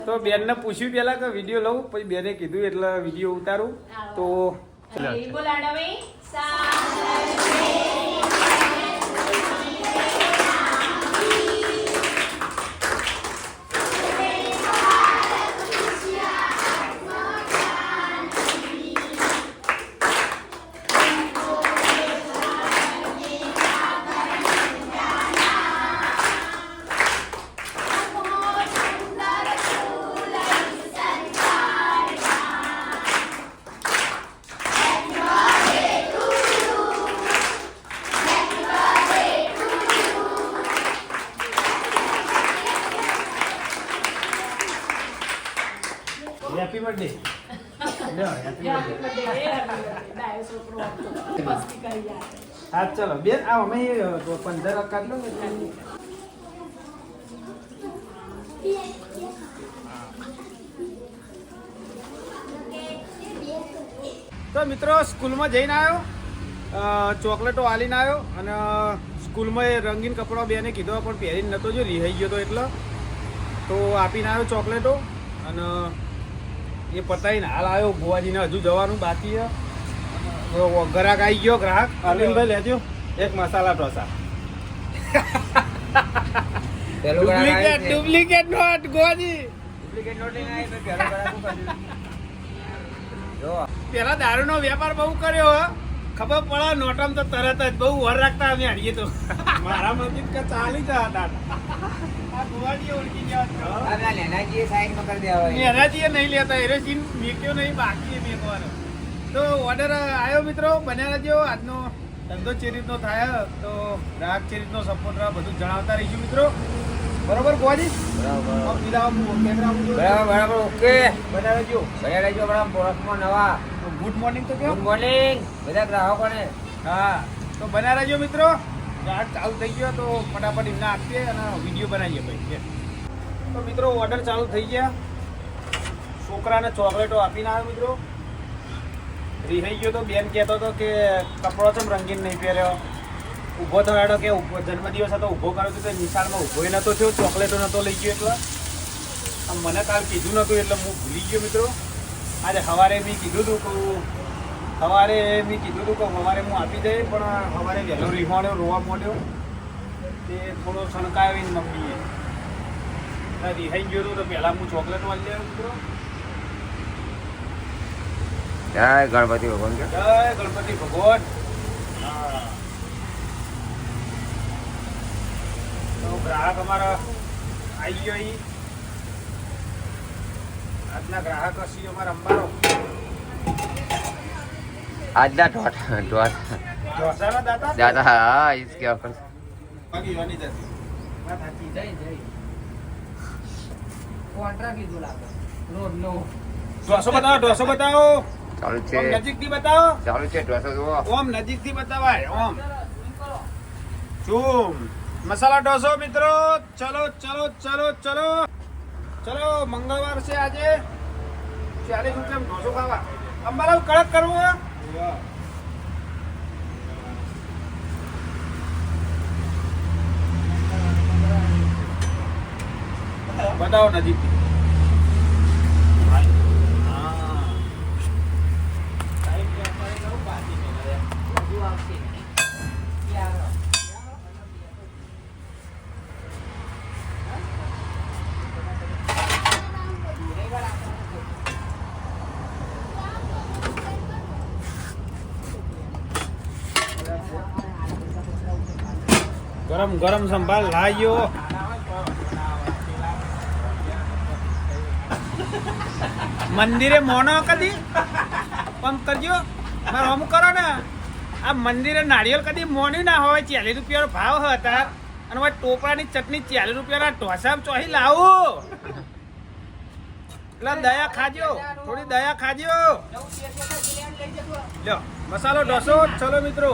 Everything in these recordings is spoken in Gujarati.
તો બેનને પૂછ્યું પેલા કે વિડીયો લઉં, પછી બેને કીધું એટલે વિડીયો ઉતારું. તો હેપી બર્થડે. હા ચલો બેન આવો, અમે 15 કાઢ લો. તો મિત્રો સ્કૂલમાં જઈને આવ્યો, ચોકલેટો આલીને આવ્યો અને સ્કૂલમાં એ રંગીન કપડાં બેને કીધો પણ પહેરીને નહોતો, જો રિહાઈ ગયો હતો એટલે તો આપીને આવ્યો ચોકલેટો. અને એ પતાવીને હાલ આવ્યો ભુવાજીને, હજુ જવાનું બાકી છે. ગ્રાહક આવી ગયો. ગ્રાહક અરવિંદભાઈ લેજો એક મસાલા ઢોસા. ડુપ્લિકેટ નોટ ગોજી, ડુપ્લિકેટ નોટ લઈને આવી. પેલા દારૂનો વેપાર બહુ કર્યો, ખબર પડે નોટમ તો તરત જ બહુ વર રાખતા અમે હારીએ તો. મારા મમ્મી કે ચાલી જતા હતા. નહીં લેતા એરેજીન મેક્યો નહીં, બાકી મેકવાનો. તો ઓર્ડર આવ્યો મિત્રો, બન્યા રહેજો. આજનો ધંધો જે રીતનો થાય તો ગ્રાહક જે રીતનો સપોર્ટ રહે બધું જણાવતા રહીશું મિત્રો. બરોબર ગોવાજી? બરાબર ઓકે. બન્યા રહેજો નવા. ગુડ મોર્નિંગ તો કેવું? ગુડ મોર્નિંગ બધા ગ્રાહકોને. હા તો બન્યા રહેજો મિત્રો. ગ્રાહક ચાલુ થઈ ગયો તો ફટાફટ એમને આપીએ અને વિડીયો બનાવીએ ભાઈ. તો મિત્રો ઓર્ડર ચાલુ થઈ ગયા. છોકરાને ચોકલેટો આપીને આવ્યો મિત્રો. રિહાઈ ગયો તો બેન કહેતો હતો કે કપડો છે રંગીન નહીં પહેર્યો. ઊભો થયો કે જન્મદિવસ હતો ઊભો કર્યો તો નિશાળમાં ઊભો નહોતો થયો, ચોકલેટો નહોતો લઈ ગયો. એટલે મને કાલ કીધું નહોતું એટલે હું ભૂલી ગયો મિત્રો. આજે સવારે મેં કીધું હતું કે સવારે હું આપી દઈ, પણ સવારે વહેલો રીમાડ્યો, રોવા માંડ્યો. તે થોડો સણકાયો એની મમ્મીએ. રિહાઈ ગયો હતો તો પહેલાં હું ચોકલેટ વાળી આવ્યો મિત્રો. જય ગણપતિ ભગવાન. જય ગણપતિ ભગવાન. હા તો ગ્રાહક અમારા આવી ગયો. આજના ગ્રાહક હશે અમારા અંબારો. આજના ઢોસાના દાદા. હા इसके ऊपर બાકી વાની જતી વાત સાચી. જય કોન્ટ્રા કીધું લાગે. ઢોસો બતાવો. ચાલુ છે. ઓમ નજીકથી બતાવો. ચાલુ છે ઢોસો જુઓ. ઓમ નજીકથી બતાવાય. ઓમ ચૂમ મસાલા ઢોસો મિત્રો. ચલો ચલો ચલો ચલો ચલો. મંગળવાર છે આજે. 40 રૂપિયા ઢોસો ખાવા. અંબાલાલ કડક કરવું. બતાવો નજીકથી. ગરમ ગરમ સંભાળ લાયો. મંદિરે મોનો કદી પંપ કરજો મારે હમ કરો ને. આ મંદિરે નાળિયેર કદી મોન્યું ના હોય. 40 રૂપિયાનો ભાવ હતા અને હવે ટોપરાની ચટણી 40 રૂપિયાના ઢોસામાં ચોહી લાવું. એટલે દયા ખાજો, થોડી દયા ખાજો. લો મસાલો ઢોસો. ચલો મિત્રો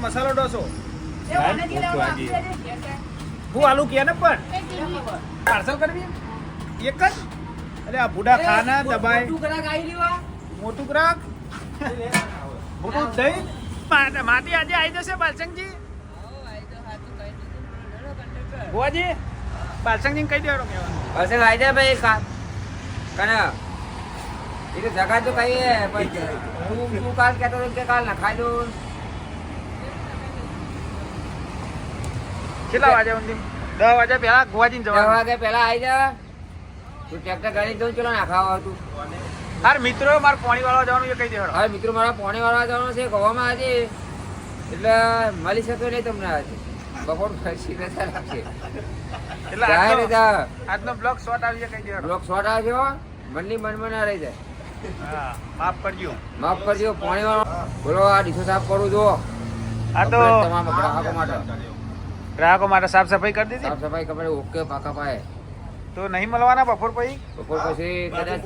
મસાલો ઢોસો. હું આલુ કે ને પણ પાર્સલ કરવી એક જ. અરે આ બુડા ખાના દબાય. મોટું ગ્રાહક મોટું દહીં માટી આજે આવી જશે બાલસંગજી. ભુવાજી બાલસંગજી કહી દેવાનો કહેવાનું. બસ આવી જાય ભાઈ કને એ તો જગા તો કહીએ પણ તું કાલ કહેતો હતો કે કાલ નખાઈ દઉં. કેટલા વાગે ઊંધી 10 વાગ્યા પહેલા ગોવાજીને 10 જવાનું. વાગે પહેલા આવી જા. તું ટ્રેક્ટર ગાડી દઉં ચલો નાખાવા તું. હાર મિત્રો મારે પાણી વાળવા જવાનું એ કહી દેવાનો. હવે મિત્રો મારા પાણી વાળવા જવાનું છે ગોવામાં આજે એટલે મળી શકે નહીં તમને આજે બપોર પછી રજા રાખશે. એટલે જાય આજનો- રજા આજનો બ્લોગ શોર્ટ આવી કહી દેવાનો. બ્લોક શોર્ટ આવજો મનની મનમાં ના રહી જાય. હા માફ કરજો. માફ કરજો પાણી વાળો બોલો આ ડીશો સાફ કરું જો આ તો તમામ ગ્રાહકો માટે ગ્રાહકો માટે સાફ સફાઈ કરી દીધી. સાફ સફાઈ કપડે ઓકે પાકા પાયે. તો નહીં મળવાના બપોર પછી. બપોર પછી કદાચ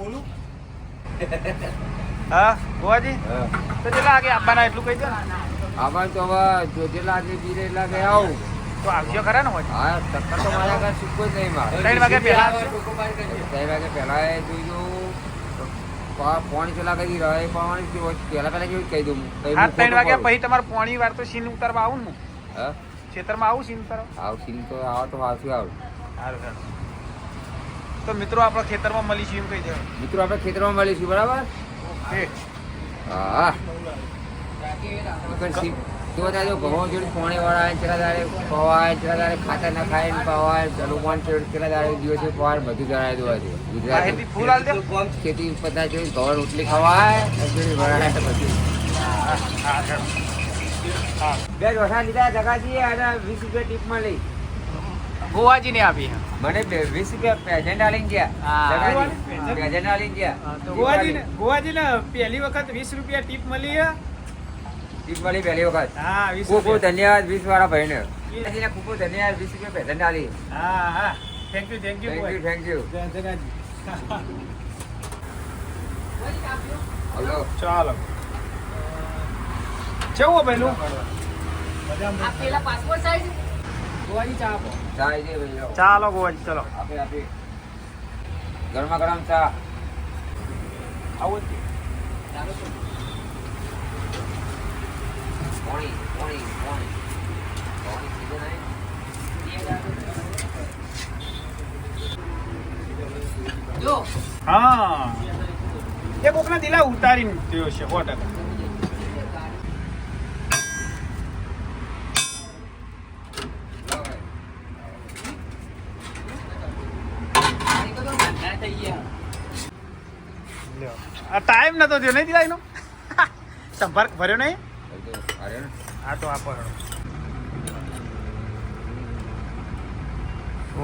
હા ગોવાજી હા. તો કેટલા વાગે આપવાના એટલું કહી દો ને. આમાં તો હવે જો જેટલા આટલી પીરે એટલા કે આવું. તો આવજો ખરા ને હોય. હા ટક્કર તો મારા ઘર છૂટકો જ નહીં મારે. 3 વાગે પહેલા 3 વાગે પહેલા એ જોઈજો પાણી ચલા કરી રહે પાણી પહેલા જેવું કહી દઉં. હા 3 વાગ્યા પછી તમારે પોણી વાર તો સીન ઉતારવા આવું ને. હા ખેતરમાં આવું સીન ઉતારવા. આવશી તો આવો તો આવશું આવું. સારું સારું. તો મિત્રો આપણા ખેતરમાં મળીશું એમ કહી દેવાનું. મિત્રો આપણે ખેતરમાં મળીશું બરાબર. ઓકે. હા જો તાજો ઘઉં જોડે પાણી વાળા ચલા દાડે પવાય ચલા દાડે ખાતર ના ખાય ને પવાય હનુમાન ચલા દાડે દિવસે પવાય બધું જણાય દોવા છે માહિતી ફૂલ આલ દે. ખેતી પતા જોઈ ઘઉં રોટલી ખવાય જોડે વરાય બધું. હા હા. 2 ઢોસા લીધા જગાજી અને 20 રૂપિયા ટીપમાં લઈ ગોવાજીને આપી. મને 20 રૂપિયા પ્રેઝન્ટ આલીને ગયા. હા. જગાજી પ્રેઝન્ટ આલીને ગયા. ગોવાજીને પહેલી વખત 20 રૂપિયા ટીપ મળી. ટીપ મળી પહેલી વખત. હા 20 ખૂબ ખૂબ રૂપિયા. ધન્યવાદ 20 વાળા ભાઈને. ખૂબ ખૂબ ધન્યવાદ 20 રૂપિયા પ્રેઝન્ટ આલી. હા હા thank you thank you hello ચાલો કેવું પેલું ચા આવી જાય ભાઈ ચાલો ગોવાજી ચલો આપે આપે ગરમા ગરમ ચા. આવું જ. પાણી પાણી પાણી પાણી સીધું નહીં. હા એ કોકના દિલા ઉતારીને થયો છે 100%. આ ટાઈમ નતો થયો નહીં દિલાઈનો. સંપર્ક ભર્યો નહીં. અરે હા તો આપો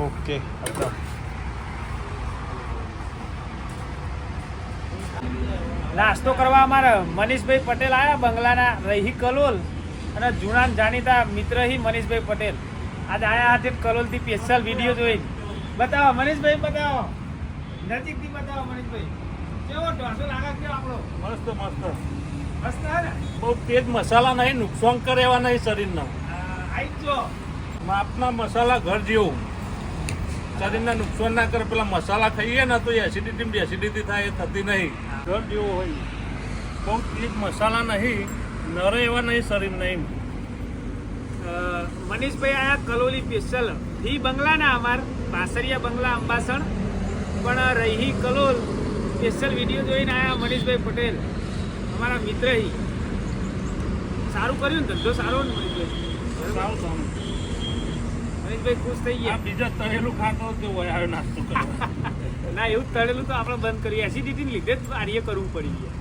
ઓકે. નાસ્તો કરવા અમારા મનીષભાઈ પટેલ આવ્યા બંગલાના રહી કલોલ અને જૂના જાણીતા મિત્ર હી મનીષભાઈ પટેલ આજ આયા હાથે કલોલથી સ્પેશિયલ વિડીયો જોઈ. બતાવો મનીષભાઈ બતાવો નજીકથી બતાવો મનીષભાઈ કેવો ઢોસો લાગે કેવો આપણો. મસ્ત મસ્ત મસ્ત હે ને. બહુ તેજ મસાલા નહીં નુકસાન કરે એવા નહીં શરીરના આઈ જો માપના મસાલા ઘર જેવું શરીરને નુકસાન ના કરે. પેલા મસાલા ખાઈએ ને તો એસિડિટી થાય એ થતી નહીં. ઘર જેવું હોય બહુ તેજ મસાલા નહીં નરે એવા નહીં શરીર નહીં. મનીષભાઈ આયા કલોલી સ્પેશિયલ ઈ બંગલાના અમાર બાસરિયા બંગલા અંબાસણ પણ રહી કલોલ સ્પેશિયલ વિડીયો જોઈને આયા મનીષભાઈ પટેલ અમારા મિત્ર હી. સારું કર્યું ને ધંધો સારો ને મનીષભાઈ. સાવ સારું. મનીષભાઈ ખુશ થઈ આ ગયા. બીજા તળેલું ખાતો તે હોય આવ્યો નાસ્તો કરવા. ના એવું તળેલું તો આપણે બંધ કરીએ. એસિડિટીને લીધે જ કાર્ય કરવું પડી ગયા.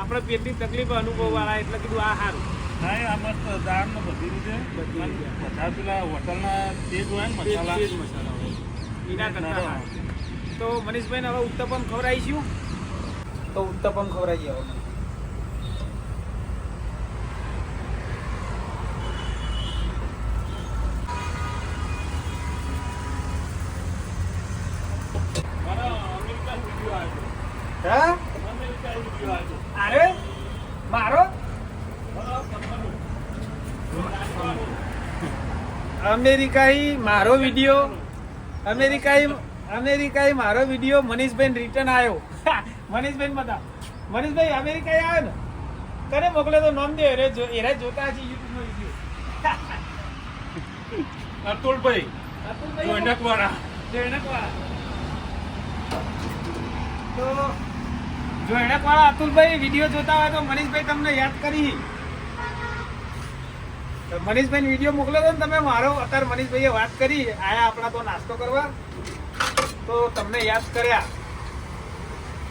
આપણે પેટની તકલીફ અનુભવ વાળા એટલે કીધું આ સારું. ના આ મસ્ત દાળ ને બધી રીતે બધી રીતે. બધા પેલા હોટલના તેજ હોય ને મસાલા તેજ મસાલા હોય. એના કરતા સારું. તો મનીષભાઈને હવે ઉત્તપમ ખવડાવીશું. તો ઉત્તપમ ખવડાવીએ હવે. હા અરે મારો અમેરિકાઈ મારો વિડીયો અમેરિકાઈ મારો વિડીયો મનીષભાઈ રિટર્ન આવ્યો. મનીષભાઈ બતા મનીષભાઈ અમેરિકાઈ આવ્યો ને કરે મોકલે તો નામ દે એરે જોતા છે યુટ્યુબ નો વિડીયો. અતુલભાઈ જોઈનકવાળા. તો જોઈનકવાળા અતુલભાઈ વિડીયો જોતા હોય તો મનીષભાઈ તમને યાદ કરી. તો મનીષભાઈ વિડીયો મોકલ્યો હતો ને તમે મારો, અત્યારે મનીષભાઈએ વાત કરી આયા આપણા તો નાસ્તો કરવા, તો તમને યાદ કર્યા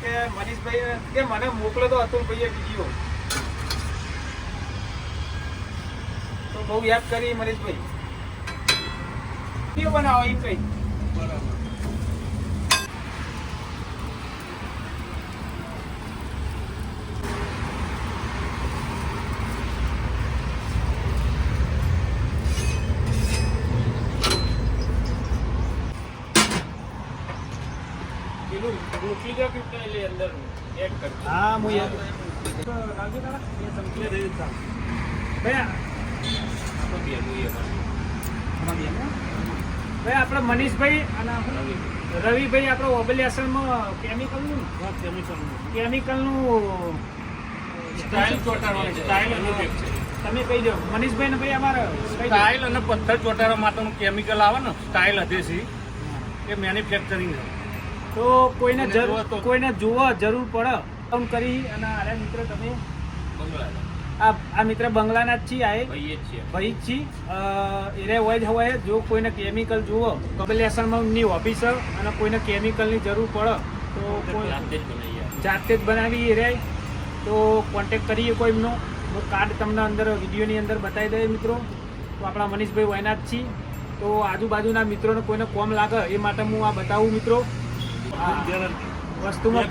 કે મનીષભાઈ કે મને મોકલ્યો તો અતુલભાઈએ વિડીયો, તો બહુ યાદ કરી મનીષભાઈ. વિડીયો બનાવો એ કઈ રોટલી જો કે એટલે અંદર એડ કરજો. હા હું યાદ ભાઈ આપણે મનીષભાઈ અને રવિભાઈ આપણે ઓબેલી આશ્રમમાં કેમિકલનું સ્ટાઇલ ચોટાડવાની સ્ટાઇલ અનુભવ છે. તમે કહી દો મનીષભાઈ ને ભાઈ અમારે સ્ટાઇલ અને પથ્થર ચોટાડવા માટેનું કેમિકલ આવે ને સ્ટાઇલ અધેસી એ મેન્યુફેક્ચરિંગ છે. તો કોઈને જોવો જરૂર પડે ફોન કરી અને અરે મિત્ર તમે આ મિત્ર બંગલાના જ છીએ, આ ભાઈ જ છીએ એને હોય જો કોઈને કેમિકલ જુઓ કબલિયાસણની ઓફિસ અને કોઈને કેમિકલની જરૂર પડે તો જાતે જ બનાવી રહે તો કોન્ટેક કરીએ કોઈનો. હું કાર્ડ તમને અંદર વિડીયોની અંદર બતાવી દઈએ મિત્રો. તો આપણા મનીષભાઈ વયના જ છીએ, તો આજુબાજુના મિત્રોને કોઈને કોમ લાગે એ માટે હું આ બતાવું મિત્રો. વસ્તુમાં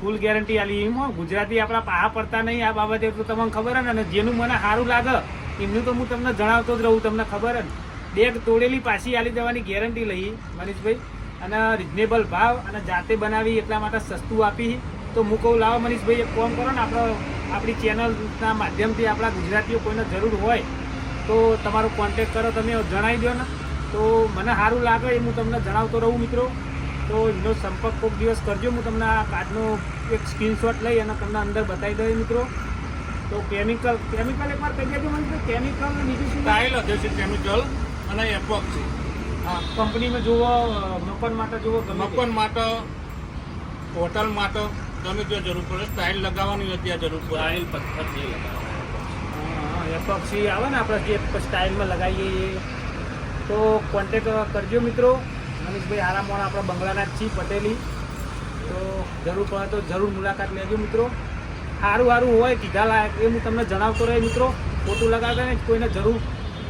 ફૂલ ગેરંટી આલી એમ. ગુજરાતી આપણા પાહા પડતા નહીં આ બાબતે તો તમને ખબર ને. અને જેનું મને સારું લાગે એમનું તો હું તમને જણાવતો જ રહું, તમને ખબર ને. બેગ તોડેલી પાછી આલી દેવાની ગેરંટી લઈ મનીષભાઈ, અને રિઝનેબલ ભાવ અને જાતે બનાવી એટલા માટે સસ્તું આપી. તો હું કહું લાવો મનીષભાઈ એક ફોન કરો ને, આપણી ચેનલના માધ્યમથી આપણા ગુજરાતીઓ કોઈને જરૂર હોય તો તમારો કોન્ટેક કરો, તમે જણાવી દો ને તો મને સારું લાગે એ હું તમને જણાવતો રહું મિત્રો. તો એનો સંપર્ક કોઈક દિવસ કરજો. હું તમને આ કાર્ડનો એક સ્ક્રીનશોટ લઈ અને તમને અંદર બતાવી દઉં મિત્રો. તો કેમિકલ એકવાર કહી દેજો મને. કેમિકલ બીજું શું? સ્ટાઇલ અધેસી કેમિકલ અને એપોક્સી. હા, કંપનીમાં જુઓ, મકાન માટે જુઓ, મકાન માટે, હોટલ માટે તમે જો જરૂર પડે સ્ટાઇલ લગાવવાની હોય ત્યાં જરૂર પડે. સ્ટાઇલ પથ્થર જે લગાવવાનો એપોક્સી આવે ને આપણે જે સ્ટાઇલમાં લગાવીએ તો કોન્ટેક કરજો મિત્રો. મનીષભાઈ આરામવાળા આપણા બંગલાના જ છીએ પટેલી, તો જરૂર પડે તો જરૂર મુલાકાત લેજો મિત્રો. સારું હોય કીધા લાયક એ હું તમને જણાવતો રહે મિત્રો. ખોટું લગાવે ને કોઈને જરૂર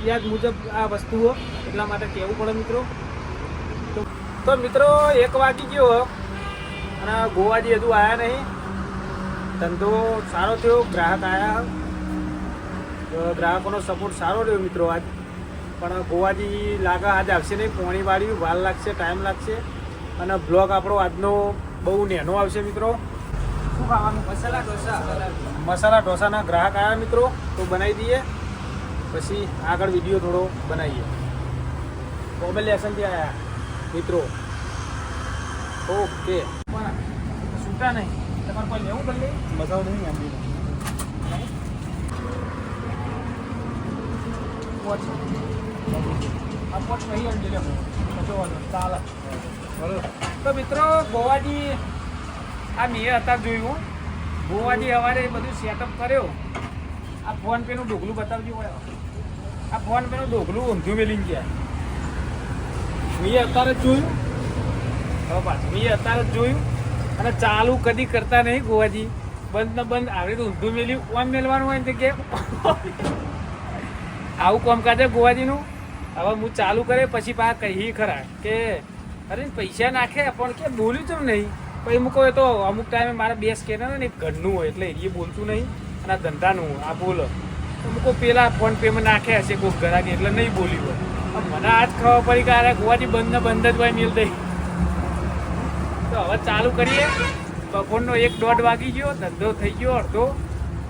યાદ મુજબ આ વસ્તુઓ એટલા માટે કહેવું પડે મિત્રો. તો મિત્રો 1 વાગી ગયો અને ગોવાજી હજુ આવ્યા નહીં. ધંધો સારો થયો, ગ્રાહક આવ્યા, ગ્રાહકોનો સપોર્ટ સારો રહ્યો મિત્રો આજ. પણ ગોવાજી લાગે આજ આવશે નહીં, પોણી વાળ્યું, વાર લાગશે, ટાઈમ લાગશે. અને બ્લોગ આપણો આજનો બહુ નેનો આવશે મિત્રો. શું ખાવાનું? મસાલા ઢોસાના ગ્રાહક આવ્યા મિત્રો, તો બનાવી દઈએ પછી આગળ વિડીયો થોડો બનાવીએ. મોબાઈલ લેસનથી આવ્યા મિત્રો. ઓકે પણ છૂટા નહીં, તમારે કોઈ લેવું કરી લે? મસાલો નહીં આપી ચાલે. તો મિત્રો ગોવાજી આ મેં અત્યારે જોયું, ગોવાજી સવારે બધું સેટઅપ કર્યો. આ ફોન પેનું ડોગલું બતાવજો હોય. આ ફોન પેનું ડોગલું ઊંધું મેલીને ગયા. મેં અત્યારે જ જોયું, હવે પાછું મેં અત્યારે જ જોયું. અને ચાલુ કદી કરતા નહીં ગોવાજી, બંધ ને બંધ આવી તો ઊંધું મેલ્યું. ઓમ મેલવાનું હોય ને કે આવું કામકાજ છે ગોવાજીનું. હવે હું ચાલુ કરે પછી પા કહી ખરા કે અરે પૈસા નાખે પણ કે બોલ્યું ચમ નહીં. પછી હું કહું તો અમુક ટાઈમે મારા 2 સ્કેનર ને એક ઘરનું હોય એટલે એ બોલતું નહીં અને આ ધંધાનું આ બોલો. તો હું કહું પેલા ફોન પેમાં નાખે હશે કોઈક ઘરાકી એટલે નહીં બોલ્યું હોય. મને આજ ખબર પડી કે અરે ગોવાજી બંધ ને બંધ જ હોય મેલ દઈ. તો હવે ચાલુ કરીએ. બપોરનો 1-1:30 વાગી ગયો, ધંધો થઈ ગયો અડધો.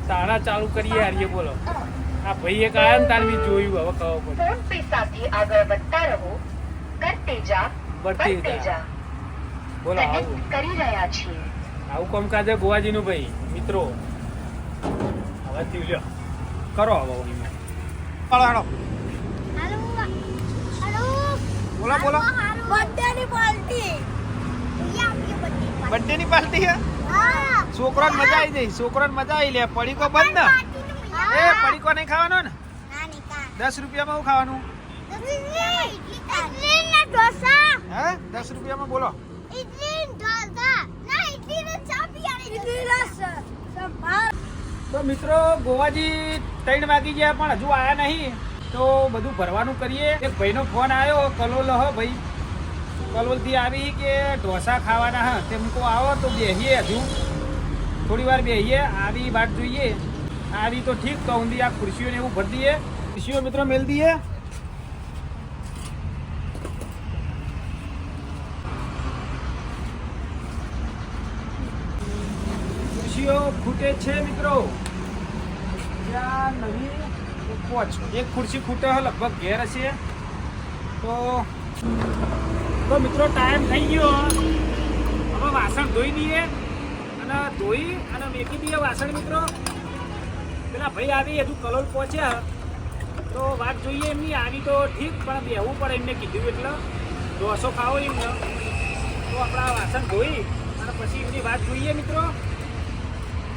તારા ચાલુ કરીએ હારીએ બોલો. આ ભાઈ એક આયા ને તાર મેં જોયું, હવે કહો પડે. ફોન પે સાથે આગળ વધતા રહો, કરતે જા, બનતે જા. બોલો આવું કનેક્ટ કરી રહ્યા છીએ. આવું કામકાજ છે ગોવાજીનું ભાઈ મિત્રો. હવે થયું લ્યો કરો હવે હાલો. બોલો બોલો. બર્થડેની પાર્ટી. બર્થડેની પાર્ટી હે. છોકરાને મજા આવી જઈ. છોકરાને મજા આવી લે. પડીકો બંધ ને. એ પડીકો નહીં ખાવાનો ને. 10 રૂપિયામાં હું ખાવાનું? હે 10 રૂપિયામાં બોલો. તો મિત્રો ગોવાજી 3 વાગી ગયા પણ હજુ આયા નહીં. તો બધું ભરવાનું કરીએ. એક ભાઈનો ફોન આવ્યો કલોલ હો ભાઈ. કલોલથી આવી કે ઢોસા ખાવાના હા તે મૂકો આવો તો બેસીએ. હજુ થોડી વાર બેસીએ. આવી વાત જોઈએ. આવી તો ઠીક તો ઊંધી આ ખુરશીઓને એવું ભરી દઈએ. ખુરશીઓ મિત્રો મેલ દઈએ. ખુરશીઓ ખૂટે છે મિત્રો. ત્યાં નવી એક ખુરશી ખૂટે લગભગ ઘેર હશે. તો મિત્રો ટાઈમ થઈ ગયો. હવે વાસણ ધોઈ દઈએ અને મેકી દઈએ વાસણ મિત્રો. પેલા ભાઈ આવી હજુ કલોલ પહોંચ્યા તો વાત જોઈએ એમની. આવી તો ઠીક પણ બેહવું પડે એમને કીધું એટલે ઢોસો ખાવો એમને. તો આપણા વાસણ ધોઈ અને પછી એમની વાત જોઈએ મિત્રો.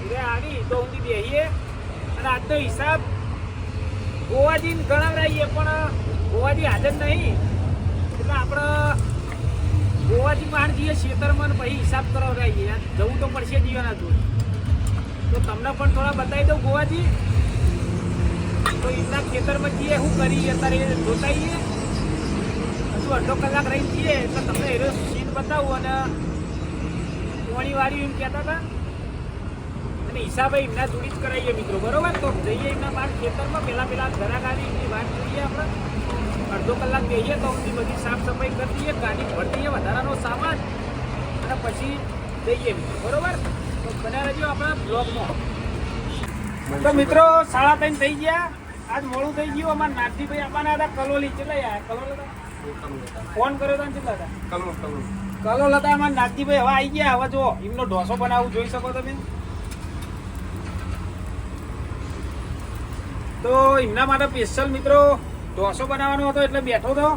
એટલે આવી તો ઊંધી બેસીએ અને આજનો હિસાબ ગોવાજીને ગણાવડાવીએ. પણ ગોવાજી હાજર નહીં એટલે આપણે ગોવાજી બહાર જઈએ ખેતરમાં પછી હિસાબ કરાવડાવીએ. જવું તો પડશે જીવાના જોડે. તો તમને પણ થોડા બતાવી દઉં ગોવાજી. તો એમના ખેતરમાં જઈએ શું કરીએ અત્યારે જોતાઈએ. હજુ અડધો કલાક રહી જઈએ એટલે તમને એનો સીન બતાવું. અને પોણીવાળી એમ કહેતા હતા અને હિસાબે એમના જોડી જ કરાવીએ મિત્રો. બરોબર તો જઈએ એમના બહાર ખેતરમાં. પેલા ઘરાક આવી એમની વાત જોઈએ આપણે. અડધો કલાક બેસીએ તો એમની બધી સાફ સફાઈ કરી દઈએ. ગાડી ભરી દઈએ વધારાનો સામાન અને પછી જઈએ મિત્રો. બરોબર તો બન્યા રહેજો આપણા બ્લોગમાં. તો મિત્રો 3:30 થઈ ગયા. આજ મોડું થઈ ગયું. અમારા નાથજીભાઈ આપવાના હતા કલોલી. કેટલા આવ્યા? કલોલ હતા. ફોન કર્યો હતા ને કેટલા હતા? કલોલ હતા અમારા નાથજીભાઈ. હવે આવી ગયા. હવે જો એમનો ઢોસો બનાવવું જોઈ શકો તમે. તો એમના માટે સ્પેશિયલ મિત્રો ઢોસો બનાવવાનો હતો એટલે બેઠો હતો.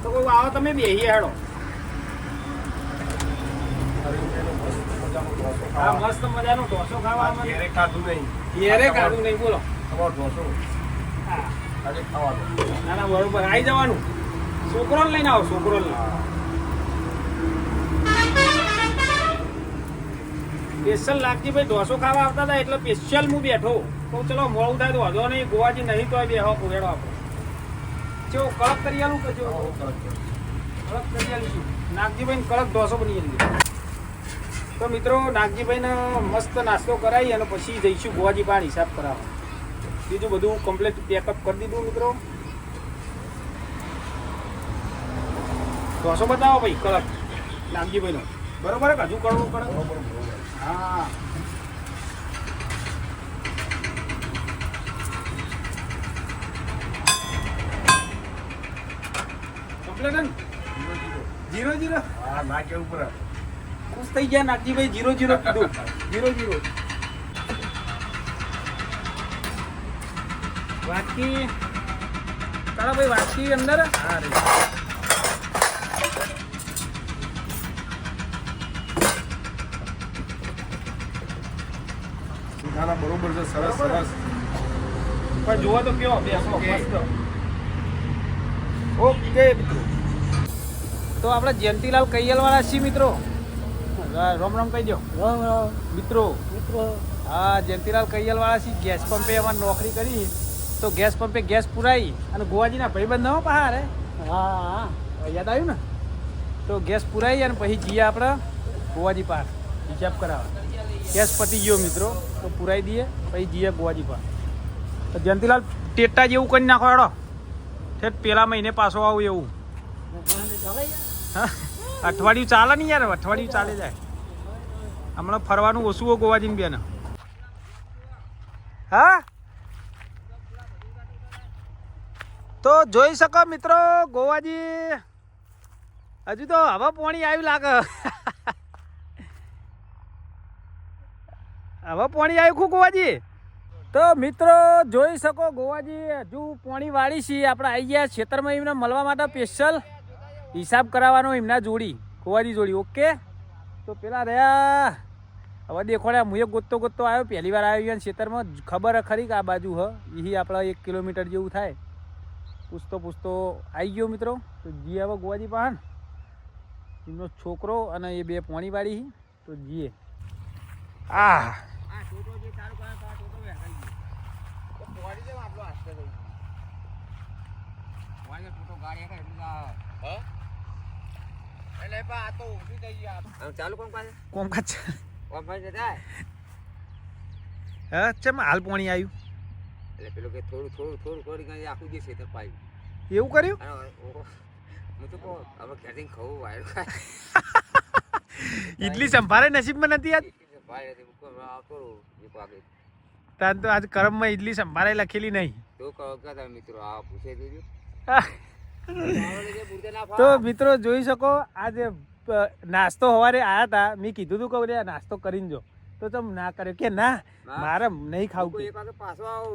તો કોઈ આવો તમે બેહીએ હેડો. હા મસ્ત મજાનો ઢોસો ખાવા. ઘેરે ખાધું નહીં બોલો. હા ના ના બરોબર આવી જવાનું. છોકરોને લઈને આવો. છોકરોને સ્પેશિયલ લાગતી ભાઈ ઢોસો ખાવા આવતા હતા એટલે સ્પેશિયલ હું બેઠો. તો ચલો મોડું થાય તો વાંધો નહીં. ગોવાજી નહીં તો બેહો પૂરેડો આપણો. કેવો કડક કરી આલું કે કડક કરી આલીશું. નાગજીભાઈને કડક ઢોસો બની જાય. તો મિત્રો નાગજીભાઈને મસ્ત નાસ્તો કરાવી અને પછી જઈશું ગોવાજી પાસે હિસાબ કરાવવા. બીજું બધું કમ્પ્લીટ પેકઅપ કરી દીધું મિત્રો. ઢોસો બતાવો ભાઈ કડક નાગજીભાઈનો. બરોબર હજુ કરવું પડે. હા કમ્પ્લીટ 0-0. હા ના કેવું પડે. ખુશ થઈ ગયા નાગજીભાઈ. 0-0 કીધું. 0-0 વાટકી તારા ભાઈ. વાટકી અંદર. હા રે બરોબર છે. સરસ પણ જોવા તો કેવો બેસો મસ્ત. ઓકે મિત્રો. તો આપણે જયંતિલાલ કૈયલવાળા છીએ મિત્રો. રામ રામ કહી દો મિત્રો. હા જયંતિલાલ કૈયલવાળા છીએ. ગેસ પંપે અમારે નોકરી કરી તો ગેસ પંપે ગેસ પુરાઈ અને ગોવાજીના ભાઈબંધ હો પહાડ. હા યાદ આવ્યું ને. તો ગેસ પુરાઈ અને પછી જઈએ આપણે ગોવાજી પાર હિસાબ કરાવવા. ગેસ પતી ગયો મિત્રો તો પુરાઈ દઈએ પછી જઈએ ગોવાજી પાર. તો જયંતિલાલ ટેટા જેવું કરી નાખો હેડો. ઠેઠ પેલા મહિને પાછો આવું એવું. હા અઠવાડિયું ચાલે નહીં યાર. અઠવાડિયું ચાલે જાય. હમણાં ફરવાનું ઓછું હોય ગોવાજીને બેન. હા તો જોઈ શકો મિત્રો ગોવાજી હજુ તો હવે પાણી આવ્યું લાગે. હવે પાણી આવ્યું ખું ગોવાજી. તો મિત્રો જોઈ શકો ગોવાજી હજુ પાણી વાળી છીએ. આપણે આવી ગયા ખેતરમાં એમને મળવા માટે સ્પેશિયલ. હિસાબ કરાવવાનો એમના જોડી ગોવાજી જોડી. ઓકે તો પેલા રહ્યા હવે દેખોડ્યા હું એક ગોતતો આવ્યો, પહેલી વાર આવ્યો ને ખેતરમાં ખબર ખરી કે આ બાજુ એ આપણે 1 કિલોમીટર જેવું થાય. પૂછતો આવી ગયો મિત્રો. તો જી હવે ગોવાજી પાહન એમનો છોકરો અને એ 2 પોણીવાળી તો જીએ. ચાલુ કોણ પાસે કોમકાજ જતા હા ચમ હાલ પોણી આવ્યું એટલે પેલું કે થોડું કરી આખું જે ખેતર પાયું એવું કર્યું. હું તો કહું હવે ખેતીને ખવું વાયર ઇડલી સંભારે નસીબમાં નથી આજ. તાન તો આજ કરમમાં ઇડલી સંભારે લખેલી નહીં. તો કહો કે મિત્રો આ પૂછે જોજો. તો મિત્રો જોઈ શકો આજે નાસ્તો સવારે આવ્યા હતા. મેં કીધું તું કે નાસ્તો કરીને જો તો તમે ના કર્યો કે ના મારે નહીં ખાવું. 1 વાગે પાછો આવો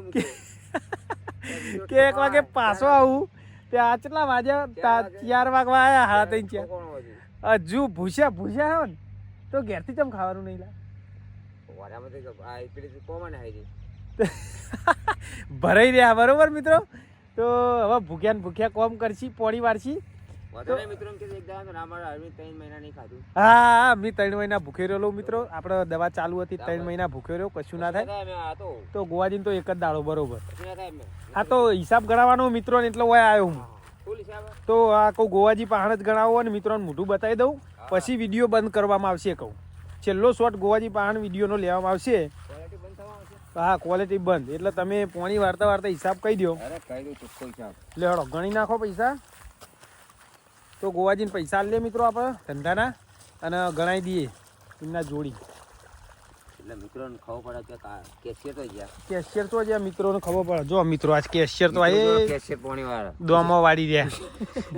કે 1 વાગે પાછો આવું. ત્યાં કેટલા વાગ્યા? 4 વાગવા આવ્યા. 3:30 4 હજુ ભૂસ્યા હો ને તો ઘેરથી ચમ ખાવાનું નહીં લા. ભરાઈ રહ્યા બરોબર મિત્રો. તો હવે ભૂખ્યા કોમ કરશી પોણી વારશી. હા મેં 3 મહિના ભૂખ્યો રહ્યો મિત્રો. આપણે દવા ચાલુ હતી 3 મહિના ભૂખ્યો રહ્યો કશું ના થાય. તો ગોવાજીને તો 1 જ દાડો બરોબર. હા તો હિસાબ ગણાવવાનો મિત્રો ને એટલે હોય આવ્યો હું. તો આ કહું ગોવાજી પાહણ જ ગણાવો અને મિત્રોને મોઢું બતાવી દઉં પછી વિડીયો બંધ કરવામાં આવશે. કહું છેલ્લો શોટ ગોવાજી પાહણ વિડીયોનો લેવામાં આવશે. હા ક્વોલિટી બંધ એટલે તમે પોણી વાર્તા હિસાબ કહી દો. લે હળો ગણી નાખો પૈસા. તો ગોવાજીને પૈસા લે મિત્રો આપણે ધંધાના અને ગણાવી દઈએ એમના જોડી. એટલે મિત્રોને ખબર પડે કે કેશિયર તો જ્યાં મિત્રોને ખબર પડે. જો મિત્રો આજ કેશિયર તો આ કેશિયર પોણી વાળા દોમો વાળી રહ્યા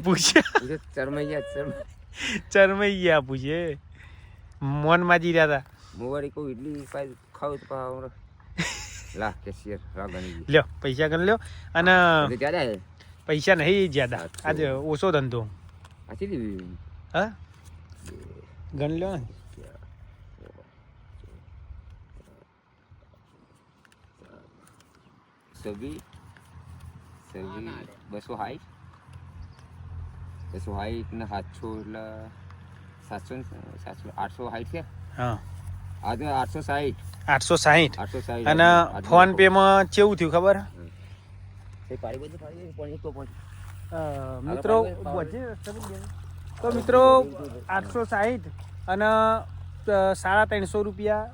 પૂછ્યા ચરમાઈ ગયા પૂછે મોન માજી રહ્યા હતા. મોવાડી કહું ઇડલી ખાવ તો લા કેશિયર ગણી લ્યો પૈસા ગણ લ્યો. અને પૈસા નહીં જ્યાદા આજે ઓછો ધંધો. હા ગણ લ્યો ને. સવી 260 ને 700 એટલે 860 છે. હા આ તો 860 અને ફોન પે માં કેવું થયું ખબર મિત્રો. તો મિત્રો 860 અને 350 રૂપિયા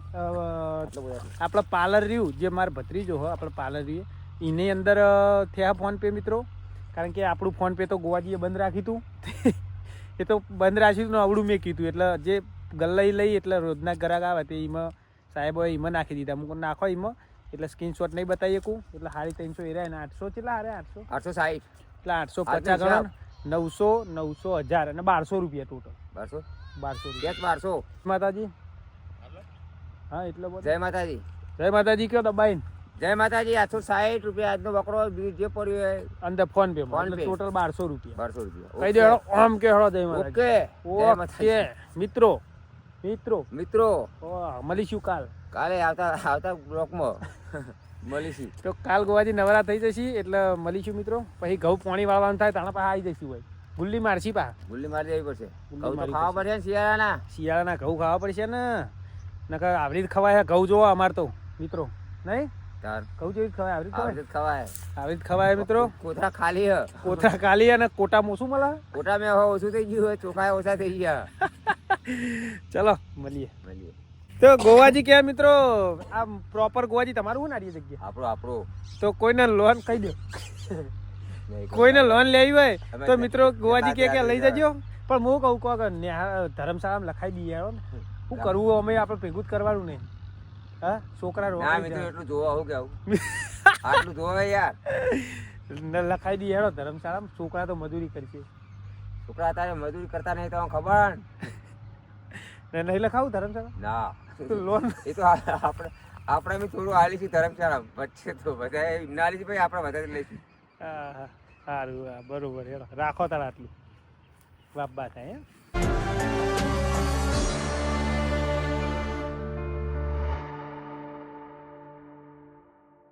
આપણે પાર્લર રહ્યું જે મારા ભત્રીજો હોય આપણે પાર્લર રહીએ એની અંદર થયા ફોન પે મિત્રો. કારણ કે આપણું ફોન પે તો ગોવાજીએ બંધ રાખ્યું હતું. એ તો બંધ રાખ્યું હતું ને અવળું મેં કીધું એટલે જે ગલ્લાઈ લઈ એટલે રોજના ગ્રાહક આવે તે એમાં સાહેબોએ એમાં નાખી દીધા. અમુક નાખો એમાં એટલે સ્ક્રીનશોટ નહીં બતાવી શકું. એટલે 350 એ રહ્યા ને 800 કેટલા હારે 860 એટલે 850 ગણો 900 1000 અને 1200 રૂપિયા ટોટલ. 1200 માતાજી. હા એટલે જય માતાજી. જય માતાજી કયો દબાઈને. જય માતાજી. 860 રૂપિયા આજનો બકરો જે પડ્યો હોય અંદર ફોન પે માં ટોટલ 1200 રૂપિયા. 1200 રૂપિયા કહી દો આમ કે હળો જય માતાજી. ઓકે મિત્રો મળીશું કાલે આવતા બ્લોકમાં મળીશું. તો કાલ ગોવાજી નવરા થઈ જશે એટલે મળીશું મિત્રો. પછી ઘઉં પાણી વાળવાનું થાય તાણા પાસે આવી જઈશું ભાઈ. ગુલ્લી મારશી ગુલ્લી મારી દેવી પડશે. ઘઉં તો ખાવા પડશે ને શિયાળાના ઘઉં ખાવા પડશે ને. નકર આવરી ખવાય ઘઉં જોવા અમાર તો મિત્રો નહીં. ઘઉં જેવી ખવાય આવી ખવાય મિત્રો. કોથળા ખાલી અને કોટા મોસું મળે. કોટા મેં હવે ઓછું થઈ ગયું, ચોખા ઓછા થઈ ગયા. ચલો મળીએ. તો ગોવાજી કે મિત્રો આ પ્રોપર ગોવાજી તમારું શું નાડી જગ્યા આપણો તો કોઈને લોન કહી દો. કોઈને લોન લેવી હોય તો મિત્રો ગોવાજી કે લઈ જજો. પણ હું કહું કહો ધર્મશાળામાં લખાઈ દઈએ શું કરવું અમે આપણે ભેગું જ કરવાનું નહીં. હા છોકરા એટલું જોવા આવું કે આટલું જોવા યાર લખાઈ દઈએ હેડો ધર્મશાળામાં. છોકરા તો મજૂરી કરશે. છોકરા તારે મજૂરી કરતા નહીં તો ખબર નહીં લખાવું ધર્મશાળા ના લોન. એ તો આપણે થોડું હાલીશું ધર્મશાળા વચ્ચે તો બધા ના લીધી ભાઈ આપણે વધારે લઈશું. સારું બરોબર રાખો તારા આટલું. વાપા થાય એમ